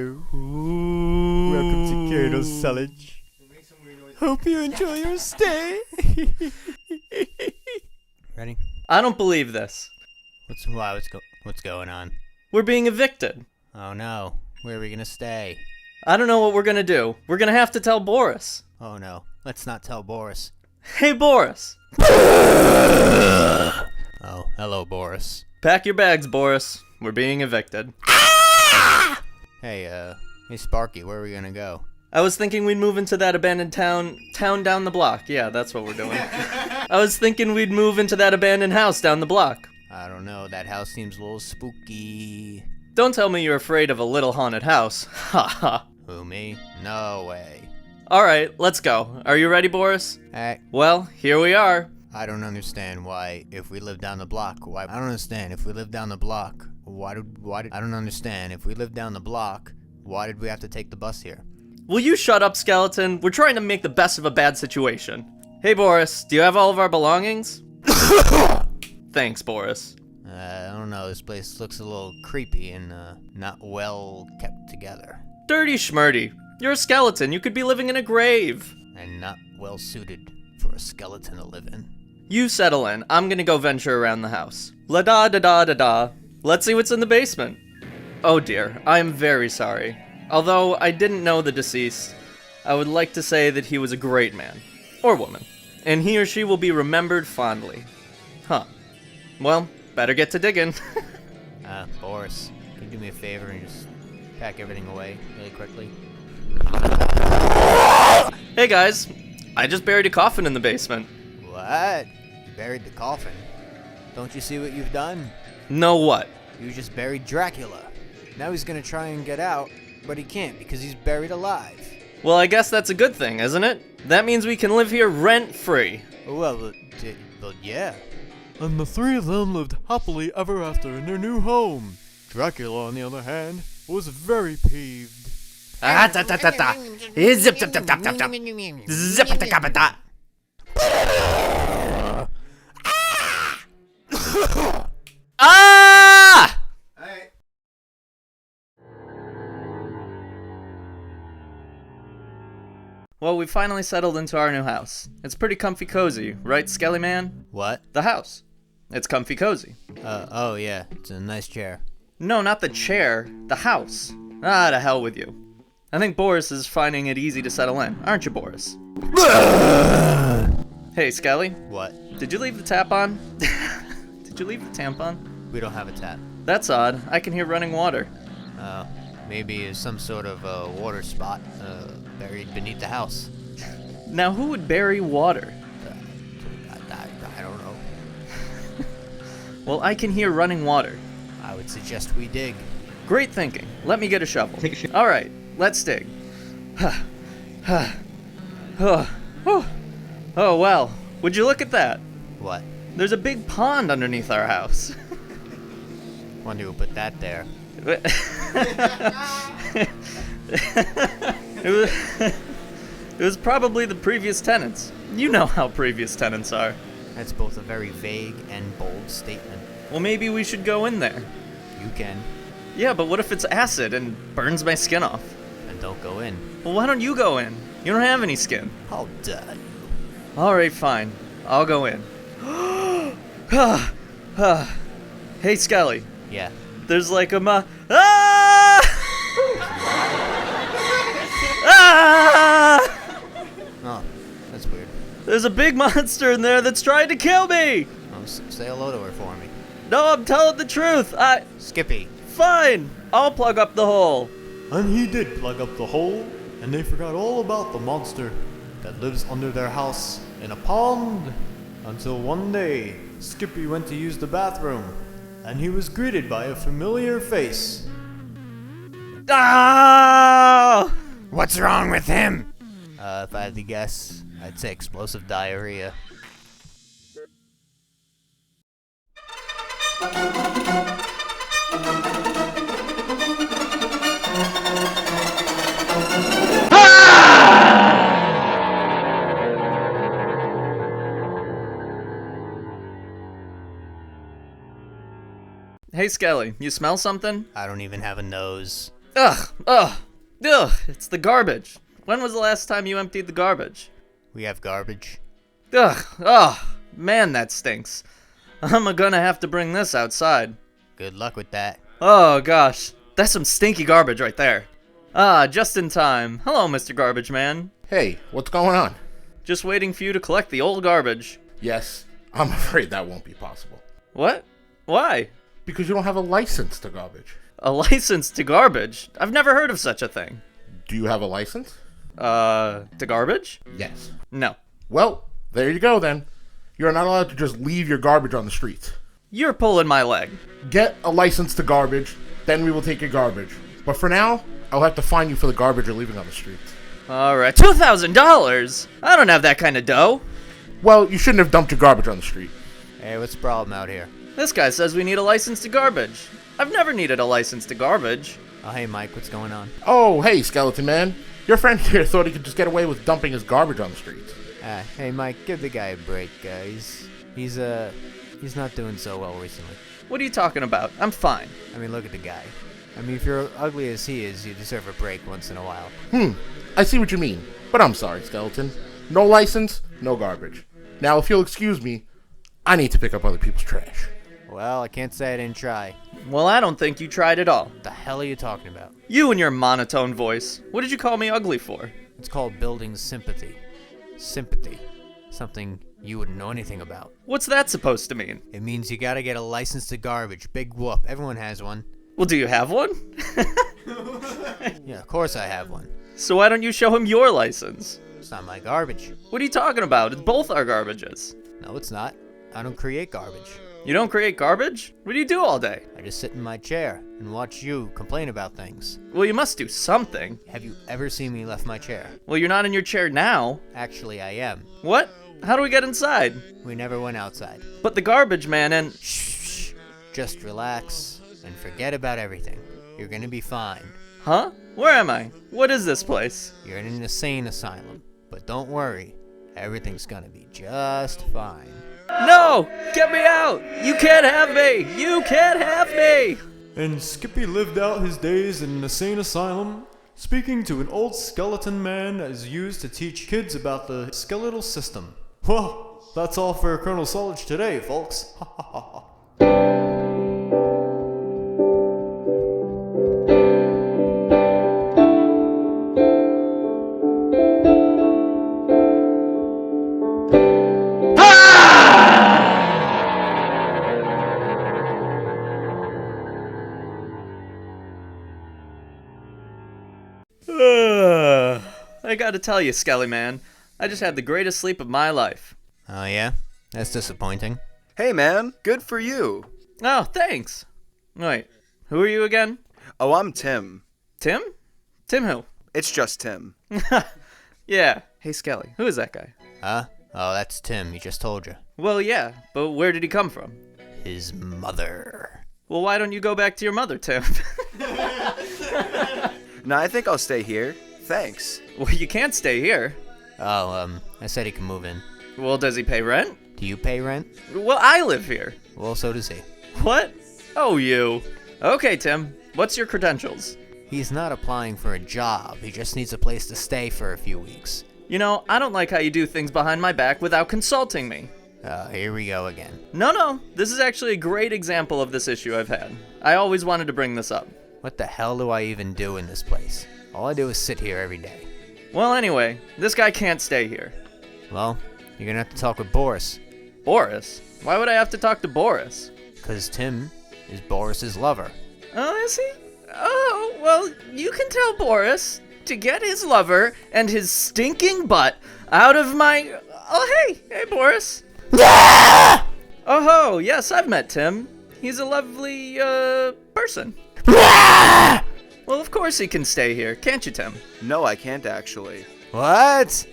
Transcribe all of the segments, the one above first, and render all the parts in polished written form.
Hello. Ooh. Welcome to Colonel Sullage. Hope you enjoy your stay. Ready? I don't believe this. What's going on? We're being evicted. Oh no. Where are we gonna stay? I don't know what we're gonna do. We're gonna have to tell Boris. Oh no. Let's not tell Boris. Hey, Boris. Oh, hello, Boris. Pack your bags, Boris. We're being evicted. Hey, Sparky, where are we gonna go? I was thinking we'd move into that abandoned town down the block. Yeah, that's what we're doing. I was thinking we'd move into that abandoned house down the block. I don't know, that house seems a little spooky. Don't tell me you're afraid of a little haunted house. Ha ha. Who, me? No way. Alright, let's go. Are you ready, Boris? Hey. Well, here we are. I don't understand why, if we live down the block, I don't understand if we live down the block, why did we have to take the bus here? Will you shut up, skeleton? We're trying to make the best of a bad situation. Hey, Boris, do you have all of our belongings? Thanks, Boris. I don't know, this place looks a little creepy and, not well kept together. Dirty schmurdy. You're a skeleton, you could be living in a grave. And not well suited for a skeleton to live in. You settle in. I'm gonna go venture around the house. La da da da da da. Let's see what's in the basement. Oh dear, I am very sorry. Although I didn't know the deceased, I would like to say that he was a great man. Or woman. And he or she will be remembered fondly. Huh. Well, better get to digging. Boris, can you do me a favor and just pack everything away really quickly? Hey guys, I just buried a coffin in the basement. What? You buried the coffin? Don't you see what you've done? No what? You just buried Dracula. Now he's gonna try and get out, but he can't because he's buried alive. Well, I guess that's a good thing, isn't it? That means we can live here rent-free. Well, yeah. And the three of them lived happily ever after in their new home. Dracula, on the other hand, was very peeved. Ah, ta ta ta ta. Zip zip zip zip zip zip. Zip ta ta ta. Ah! Well, we finally settled into our new house. It's pretty comfy cozy, right, Skelly Man? What? The house. It's comfy cozy. Oh yeah, it's a nice chair. No, not the chair. The house. Ah, to hell with you. I think Boris is finding it easy to settle in, aren't you, Boris? Hey, Skelly. What? Did you leave the tap on? Did you leave the tampon? We don't have a tap. That's odd. I can hear running water. Maybe some sort of water spot buried beneath the house. Now, who would bury water? I don't know. Well, I can hear running water. I would suggest we dig. Great thinking. Let me get a shovel. All right, let's dig. Oh, well. Would you look at that? What? There's a big pond underneath our house. Wonder who put that there. It was probably the previous tenants. You know how previous tenants are. That's both a very vague and bold statement. Well, maybe we should go in there. You can. Yeah, but what if it's acid and burns my skin off? And don't go in. Well, why don't you go in? You don't have any skin. How dare you? Alright, fine. I'll go in. Hey, Skelly. Yeah. There's like a Ah! Ah! Oh, that's weird. There's a big monster in there that's trying to kill me! Say hello to her for me. No, I'm telling the truth. Skippy. Fine. I'll plug up the hole. And he did plug up the hole, and they forgot all about the monster that lives under their house in a pond. Until one day, Skippy went to use the bathroom, and he was greeted by a familiar face. Ah! What's wrong with him? If I had to guess, I'd say explosive diarrhea. Hey, Skelly, you smell something? I don't even have a nose. Ugh, it's the garbage. When was the last time you emptied the garbage? We have garbage. Man, that stinks. I'm gonna have to bring this outside. Good luck with that. Oh gosh, that's some stinky garbage right there. Just in time. Hello, Mr. Garbage Man. Hey, what's going on? Just waiting for you to collect the old garbage. Yes, I'm afraid that won't be possible. What? Why? Because you don't have a license to garbage. A license to garbage? I've never heard of such a thing. Do you have a license? To garbage? Yes. No. Well, there you go then. You're not allowed to just leave your garbage on the streets. You're pulling my leg. Get a license to garbage, then we will take your garbage. But for now, I'll have to fine you for the garbage you're leaving on the streets. Alright, $2,000? I don't have that kind of dough. Well, you shouldn't have dumped your garbage on the street. Hey, what's the problem out here? This guy says we need a license to garbage. I've never needed a license to garbage. Oh, hey, Mike, what's going on? Oh, hey, Skeleton Man. Your friend here thought he could just get away with dumping his garbage on the streets. Hey, Mike, give the guy a break. He's not doing so well recently. What are you talking about? I'm fine. I mean, look at the guy. I mean, if you're ugly as he is, you deserve a break once in a while. I see what you mean, but I'm sorry, Skeleton. No license, no garbage. Now, if you'll excuse me, I need to pick up other people's trash. Well, I can't say I didn't try. Well, I don't think you tried at all. What the hell are you talking about? You and your monotone voice. What did you call me ugly for? It's called building sympathy. Sympathy. Something you wouldn't know anything about. What's that supposed to mean? It means you gotta get a license to garbage. Big whoop. Everyone has one. Well, do you have one? Yeah, of course I have one. So why don't you show him your license? It's not my garbage. What are you talking about? It's both our garbages. No, it's not. I don't create garbage. You don't create garbage? What do you do all day? I just sit in my chair and watch you complain about things. Well, you must do something. Have you ever seen me left my chair? Well, you're not in your chair now. Actually, I am. What? How do we get inside? We never went outside. But the garbage man and... Shh. Just relax and forget about everything. You're gonna be fine. Huh? Where am I? What is this place? You're in an insane asylum. But don't worry. Everything's gonna be just fine. No! Get me out! You can't have me! You can't have me! And Skippy lived out his days in an insane asylum, speaking to an old skeleton man that is used to teach kids about the skeletal system. Well, that's all for Colonel Sullage today, folks. Ha ha ha ha. I gotta tell you, Skelly Man, I just had the greatest sleep of my life. Oh yeah? That's disappointing. Hey man, good for you. Oh, thanks. Wait, who are you again? Oh, I'm Tim. Tim? Tim who? It's just Tim. Yeah. Hey, Skelly, who is that guy? Huh? Oh, that's Tim. He just told you. Well, yeah, but where did he come from? His mother. Well, why don't you go back to your mother, Tim? No, I think I'll stay here. Thanks. Well, you can't stay here. Oh, I said he can move in. Well, does he pay rent? Do you pay rent? Well, I live here. Well, so does he. What? Oh, you. Okay, Tim, what's your credentials? He's not applying for a job. He just needs a place to stay for a few weeks. You know, I don't like how you do things behind my back without consulting me. Here we go again. No, this is actually a great example of this issue I've had. I always wanted to bring this up. What the hell do I even do in this place? All I do is sit here every day. Well, anyway, this guy can't stay here. Well, you're gonna have to talk with Boris. Boris? Why would I have to talk to Boris? 'Cause Tim is Boris's lover. Oh, is he? Oh, well, you can tell Boris to get his lover and his stinking butt out of my... Oh, hey, Boris. Oh, ho, yes, I've met Tim. He's a lovely, person. Well, of course he can stay here, can't you, Tim? No, I can't actually. What?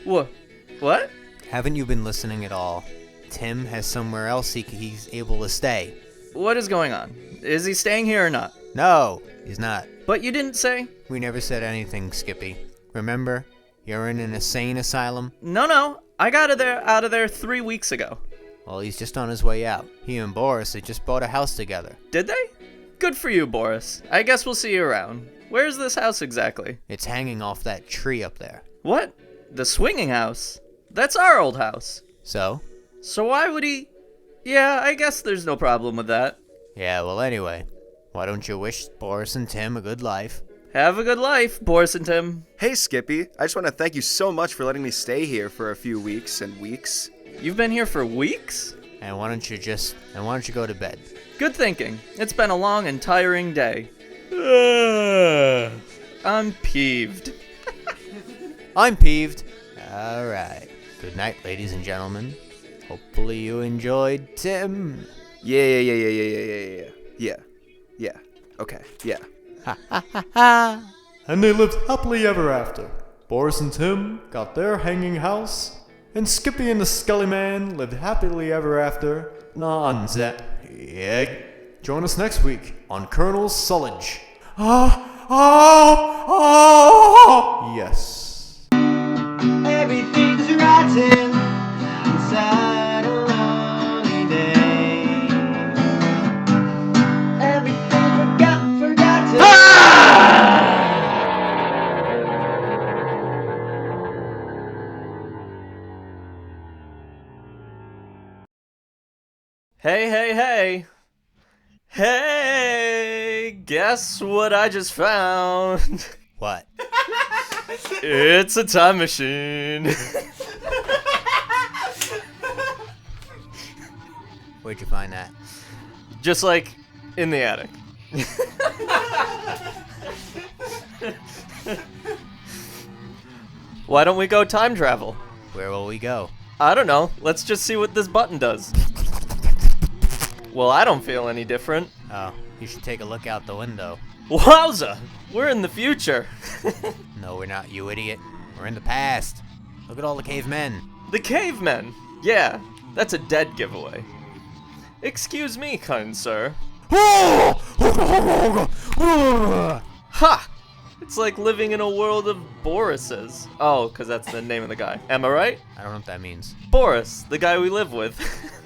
What? Haven't you been listening at all? Tim has somewhere else he's able to stay. What is going on? Is he staying here or not? No, he's not. But you didn't say... We never said anything, Skippy. Remember? You're in an insane asylum? No, I got out of there 3 weeks ago. Well, he's just on his way out. He and Boris had just bought a house together. Did they? Good for you, Boris. I guess we'll see you around. Where's this house exactly? It's hanging off that tree up there. What? The swinging house? That's our old house. So? So why would he... Yeah, I guess there's no problem with that. Yeah, well anyway, why don't you wish Boris and Tim a good life? Have a good life, Boris and Tim. Hey, Skippy. I just want to thank you so much for letting me stay here for a few weeks and weeks. You've been here for weeks? And why don't you go to bed? Good thinking. It's been a long and tiring day. I'm peeved. I'm peeved. Alright. Good night, ladies and gentlemen. Hopefully you enjoyed Tim. Yeah. Okay, yeah. And they lived happily ever after. Boris and Tim got their hanging house, and Skippy and the Skelly Man lived happily ever after. Yeah. Join us next week on Colonel Sullage. Yes. Everything's rotten inside a lonely day. Everything forgotten. Hey. Hey, guess what I just found? What? It's a time machine. Where'd you find that? Just like in the attic. Why don't we go time travel? Where will we go? I don't know. Let's just see what this button does. Well, I don't feel any different. Oh, you should take a look out the window. Wowza! We're in the future. No, we're not, you idiot. We're in the past. Look at all the cavemen. The cavemen. Yeah, that's a dead giveaway. Excuse me, kind sir. Ha! It's like living in a world of Borises. Oh, because that's the name of the guy. Am I right? I don't know what that means. Boris, the guy we live with.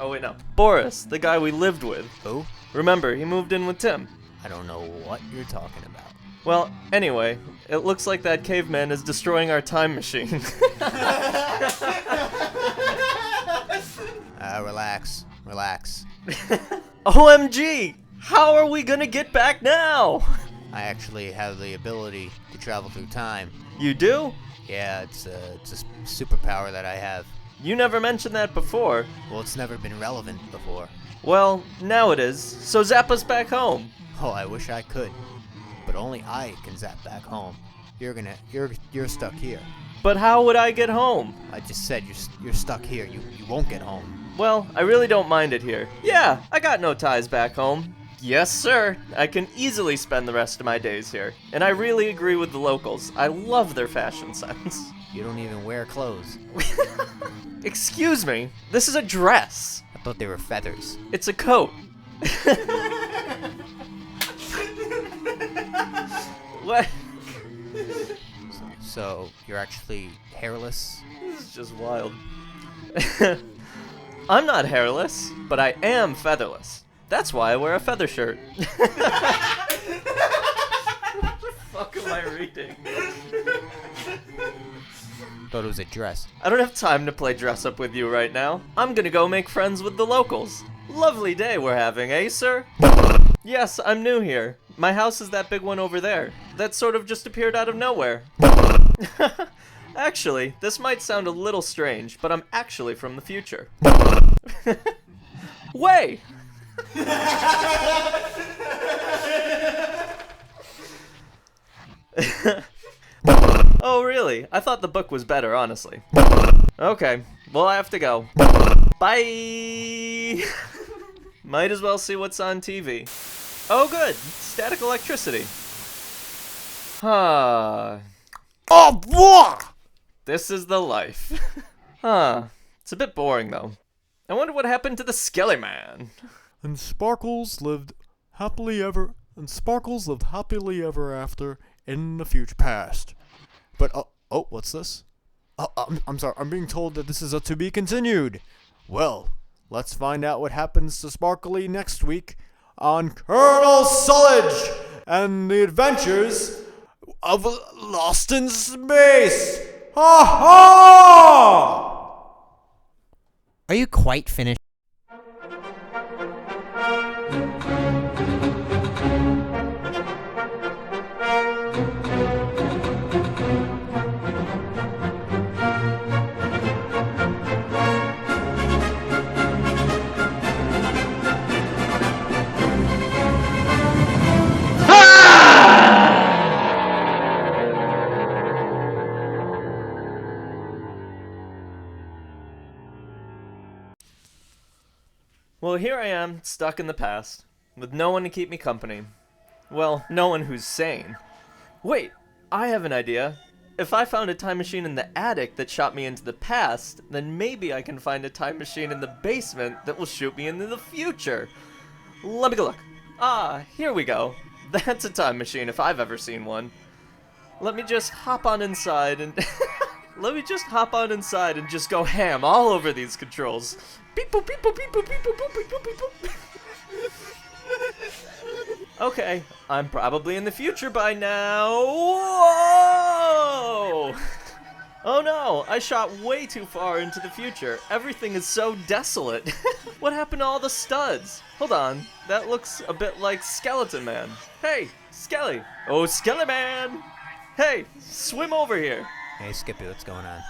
Oh, wait, no. Boris, the guy we lived with. Who? Remember, he moved in with Tim. I don't know what you're talking about. Well, anyway, it looks like that caveman is destroying our time machine. Relax. OMG! How are we gonna get back now? I actually have the ability to travel through time. You do? Yeah, it's a superpower that I have. You never mentioned that before. Well, it's never been relevant before. Well, now it is. So zap us back home. Oh, I wish I could. But only I can zap back home. You're stuck here. But how would I get home? I just said you're stuck here. You won't get home. Well, I really don't mind it here. Yeah, I got no ties back home. Yes, sir. I can easily spend the rest of my days here. And I really agree with the locals. I love their fashion sense. You don't even wear clothes. Excuse me. This is a dress. I thought they were feathers. It's a coat. What? So you're actually hairless? This is just wild. I'm not hairless, but I am featherless. That's why I wear a feather shirt. What the fuck am I reading? Thought it was a dress. I don't have time to play dress up with you right now. I'm gonna go make friends with the locals. Lovely day we're having, eh, sir? Yes, I'm new here. My house is that big one over there. That sort of just appeared out of nowhere. Actually, this might sound a little strange, but I'm actually from the future. Way! Oh, really? I thought the book was better, honestly. Okay, well, I have to go. Bye! Might as well see what's on TV. Oh, good. Static electricity. Huh. Oh, boy! This is the life. Huh. It's a bit boring, though. I wonder what happened to the Skelly Man. And Sparkles lived happily ever after in the future past. But what's this? I'm sorry. I'm being told that this is a to be continued. Well, let's find out what happens to Sparkly next week on Colonel Sullage and the Adventures of Lost in Space. Ha ha! Are you quite finished? Well, here I am, stuck in the past, with no one to keep me company. Well, no one who's sane. Wait, I have an idea. If I found a time machine in the attic that shot me into the past, then maybe I can find a time machine in the basement that will shoot me into the future. Let me go look. Ah, here we go. That's a time machine if I've ever seen one. Let me just hop on inside and... Let me just hop on inside and just go ham all over these controls. Beep boop beep boop beep boop beep boop boop beep boop beep boop. Okay, I'm probably in the future by now. Whoa! Oh no, I shot way too far into the future. Everything is so desolate. What happened to all the studs? Hold on, that looks a bit like Skeleton Man. Hey, Skelly. Oh, Skelly Man. Hey, swim over here. Hey, Skippy, what's going on?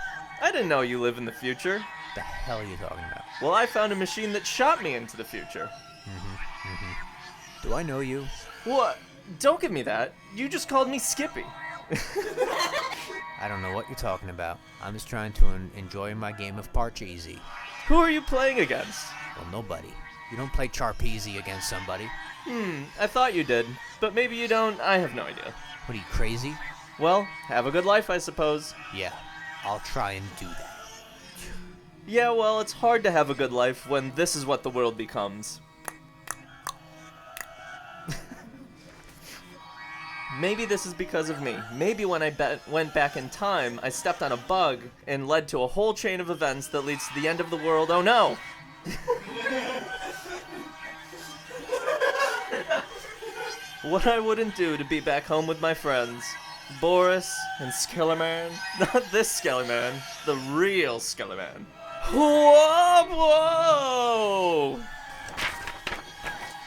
I didn't know you live in the future. What the hell are you talking about? Well, I found a machine that shot me into the future. Do I know you? What? Don't give me that. You just called me Skippy. I don't know what you're talking about. I'm just trying to enjoy my game of Parcheesi. Who are you playing against? Well, nobody. You don't play Charpeesi against somebody. I thought you did, but maybe you don't. I have no idea. What are you, crazy? Well, have a good life, I suppose. Yeah, I'll try and do that. Yeah, well, it's hard to have a good life when this is what the world becomes. Maybe this is because of me. Maybe when I went back in time, I stepped on a bug and led to a whole chain of events that leads to the end of the world. Oh no! What I wouldn't do to be back home with my friends. Boris and Skellerman. Not this Skellerman, the real Skellerman. Whoa, whoa!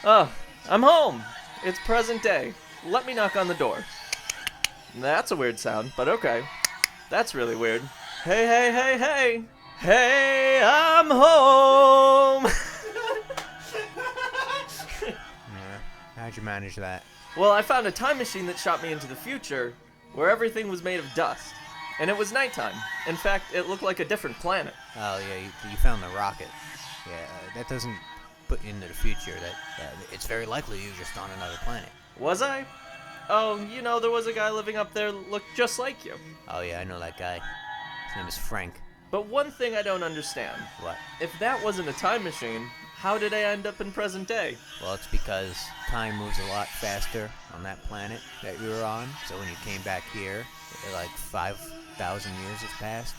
Oh, I'm home. It's present day. Let me knock on the door. That's a weird sound, but okay. That's really weird. Hey, hey, hey, hey! Hey, I'm home! How'd you manage that? Well, I found a time machine that shot me into the future, where everything was made of dust. And it was nighttime. In fact, it looked like a different planet. Oh, yeah, you found the rocket. Yeah, that doesn't put you into the future. It's very likely you're just on another planet. Was I? Oh, you know, there was a guy living up there that looked just like you. Oh, yeah, I know that guy. His name is Frank. But one thing I don't understand. What? If that wasn't a time machine, how did I end up in present day? Well, it's because time moves a lot faster on that planet that you were on. So when you came back here, like 5,000 years have passed.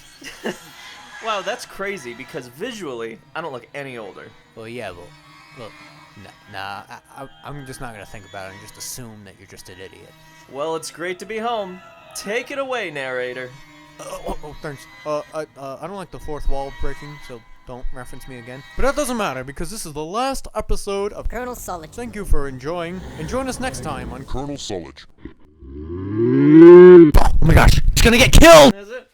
Wow, that's crazy because visually, I don't look any older. Well, yeah, well, I'm just not gonna think about it and just assume that you're just an idiot. Well, it's great to be home. Take it away, narrator. Thanks. I don't like the fourth wall breaking, so don't reference me again. But that doesn't matter because this is the last episode of Colonel Sullage. Thank you for enjoying, and join us next time on Colonel Sullage. Oh my gosh, he's gonna get killed! Is it?